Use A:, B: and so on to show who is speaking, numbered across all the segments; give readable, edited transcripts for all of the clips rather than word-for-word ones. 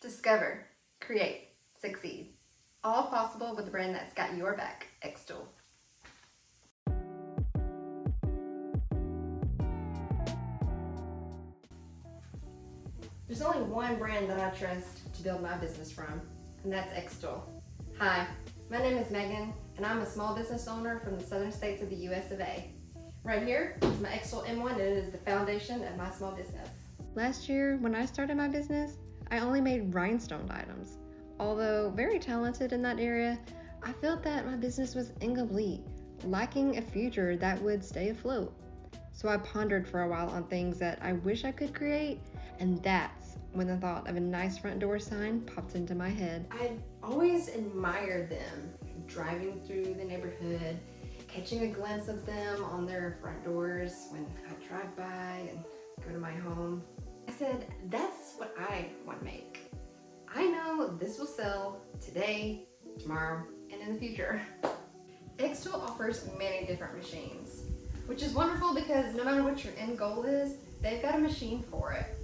A: Discover, create, succeed. All possible with a brand that's got your back, xTool. There's only one brand that I trust to build my business from, and that's xTool. Hi, my name is Megan, and I'm a small business owner from the southern states of the US of A. Right here is my xTool M1, and it is the foundation of my small business. Last year, when I started my business, I only made rhinestone items. Although very talented in that area, I felt that my business was incomplete, lacking a future that would stay afloat. So I pondered for a while on things that I wish I could create, and that's when the thought of a nice front door sign popped into my head. I always admired them, driving through the neighborhood, catching a glimpse of them on their front doors when I drive by and go to my home. I said, that's what I want to make. I know this will sell today, tomorrow, and in the future. xTool offers many different machines, which is wonderful because no matter what your end goal is, they've got a machine for it.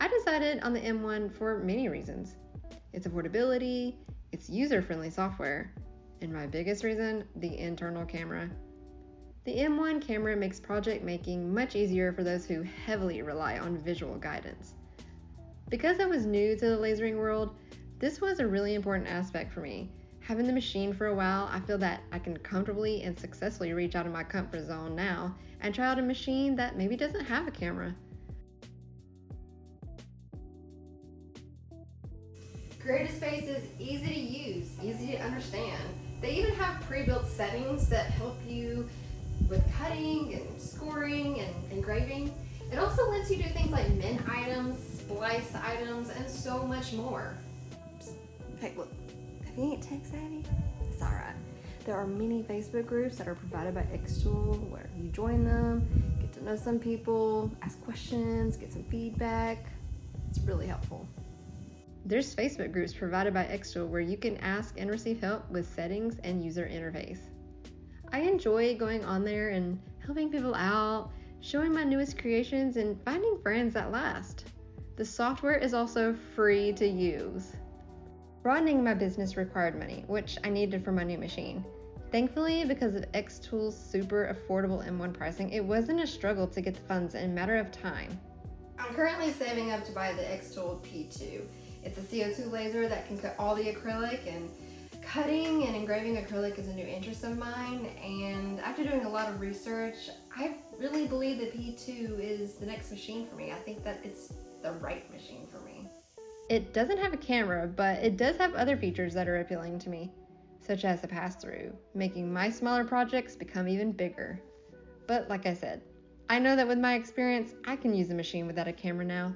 A: I decided on the M1 for many reasons. Its affordability, its user-friendly software, and my biggest reason, the internal camera. The M1 camera makes project making much easier for those who heavily rely on visual guidance. Because I was new to the lasering world, this was a really important aspect for me. Having the machine for a while, I feel that I can comfortably and successfully reach out of my comfort zone now and try out a machine that maybe doesn't have a camera. Creative Space is easy to use, easy to understand. They even have pre-built settings that help you with cutting and scoring and engraving. It also lets you do things like mend items, splice items, and so much more. Hey, look, if you ain't tech savvy, it's alright. There are many Facebook groups that are provided by xTool where you join them, get to know some people, ask questions, get some feedback. It's really helpful. There's Facebook groups provided by xTool where you can ask and receive help with settings and user interface. I enjoy going on there and helping people out, showing my newest creations, and finding friends that last. The software is also free to use. Broadening my business required money, which I needed for my new machine. Thankfully, because of xTool's super affordable M1 pricing, it wasn't a struggle to get the funds in a matter of time. I'm currently saving up to buy the xTool P2. It's a CO2 laser that can cut all the acrylic, and cutting and engraving acrylic is a new interest of mine, and after doing a lot of research, I really believe that P2 is the next machine for me. I think that it's the right machine for me. It doesn't have a camera, but it does have other features that are appealing to me, such as a pass-through, making my smaller projects become even bigger. But like I said, I know that with my experience, I can use a machine without a camera now.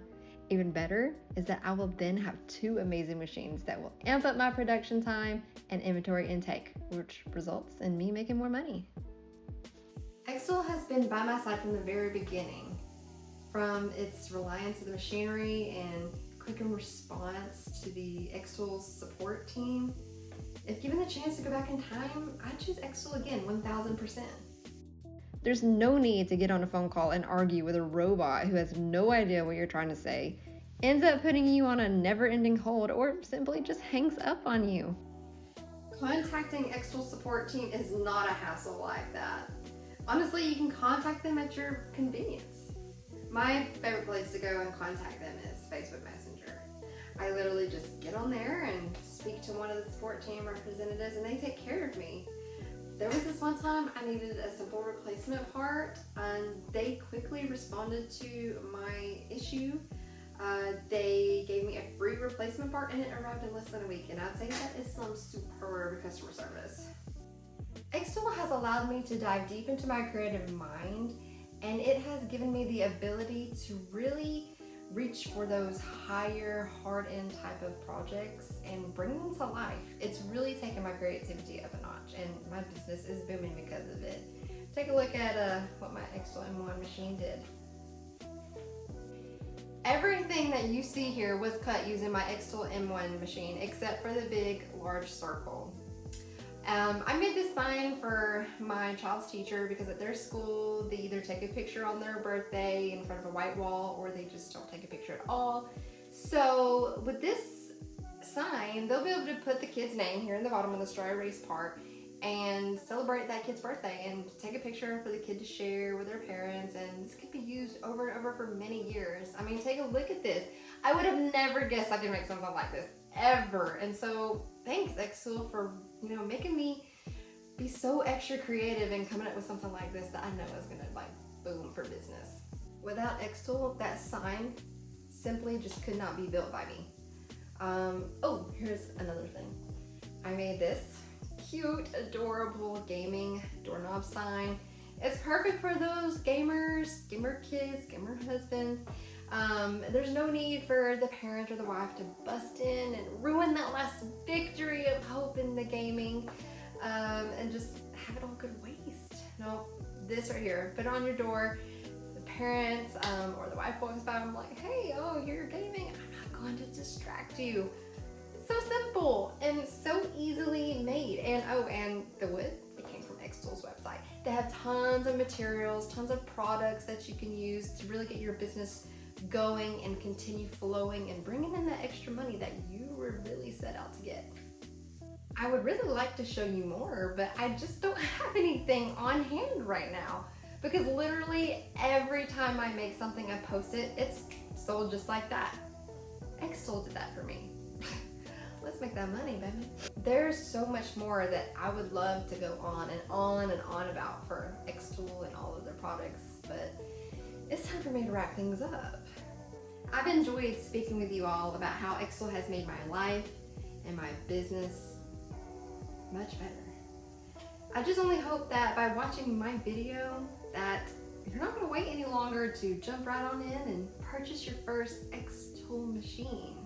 A: Even better is that I will then have two amazing machines that will amp up my production time and inventory intake, which results in me making more money. xTool has been by my side from the very beginning. From its reliance on the machinery and quick response to the xTool support team. If given the chance to go back in time, I'd choose xTool again, 1000%. There's no need to get on a phone call and argue with a robot who has no idea what you're trying to say, ends up putting you on a never-ending hold, or simply just hangs up on you. Contacting xTool support team is not a hassle like that. Honestly, you can contact them at your convenience. My favorite place to go and contact them is Facebook Messenger. I literally just get on there and speak to one of the support team representatives, and they take care of me. There was this one time I needed a simple replacement part, and they quickly responded to my issue. They gave me a free replacement part, and it arrived in less than a week, and I'd say that is some superb customer service. xTool has allowed me to dive deep into my creative mind, and it has given me the ability to really reach for those higher hard-end type of projects and bring them to life. It's really taken my creativity up a notch, and my business is booming because of it. Take a look at what my xTool M1 machine did. Everything that you see here was cut using my xTool M1 machine, except for the big, large circle. I made this sign for my child's teacher because at their school, they either take a picture on their birthday in front of a white wall, or they just don't take a picture at all. So with this sign, they'll be able to put the kid's name here in the bottom of this dry erase part and celebrate that kid's birthday and take a picture for the kid to share with their parents, and this could be used over and over for many years. I mean, take a look at this. I would have never guessed I could make something like this, ever. And so thanks xTool for, making me be so extra creative and coming up with something like this that I know is gonna like boom for business. Without xTool, that sign simply just could not be built by me. Oh, here's another thing. I made this cute, adorable gaming doorknob sign. It's perfect for those gamers, gamer kids, gamer husbands. There's no need for the parent or the wife to bust in and ruin that last victory of hope in the gaming, and just have it all go to waste. No, this right here, put it on your door. The parents or the wife walks by and I'm like, hey, oh, you're gaming. I'm not going to distract you. So simple and so easily made. And and the wood, it came from xTool's website. They have tons of materials, tons of products that you can use to really get your business going and continue flowing and bringing in that extra money that you were really set out to get. I would really like to show you more, but I just don't have anything on hand right now, because literally every time I make something, I post it, it's sold just like that. xTool did that for me. Let's make that money, baby. There's so much more that I would love to go on and on and on about for xTool and all of their products, but it's time for me to wrap things up. I've enjoyed speaking with you all about how xTool has made my life and my business much better. I just only hope that by watching my video that you're not gonna wait any longer to jump right on in and purchase your first xTool machine.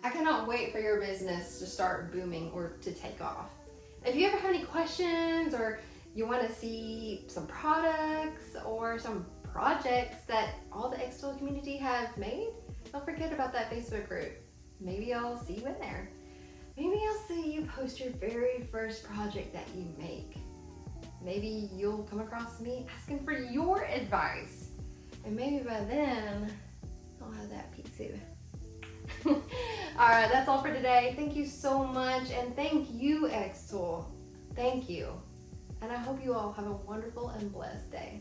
A: I cannot wait for your business to start booming or to take off. If you ever have any questions or you want to see some products or some projects that all the xTool community have made, don't forget about that Facebook group. Maybe I'll see you in there. Maybe I'll see you post your very first project that you make. Maybe you'll come across me asking for your advice. And maybe by then, I'll have that pizza. Alright, that's all for today. Thank you so much, and thank you, xTool. Thank you. And I hope you all have a wonderful and blessed day.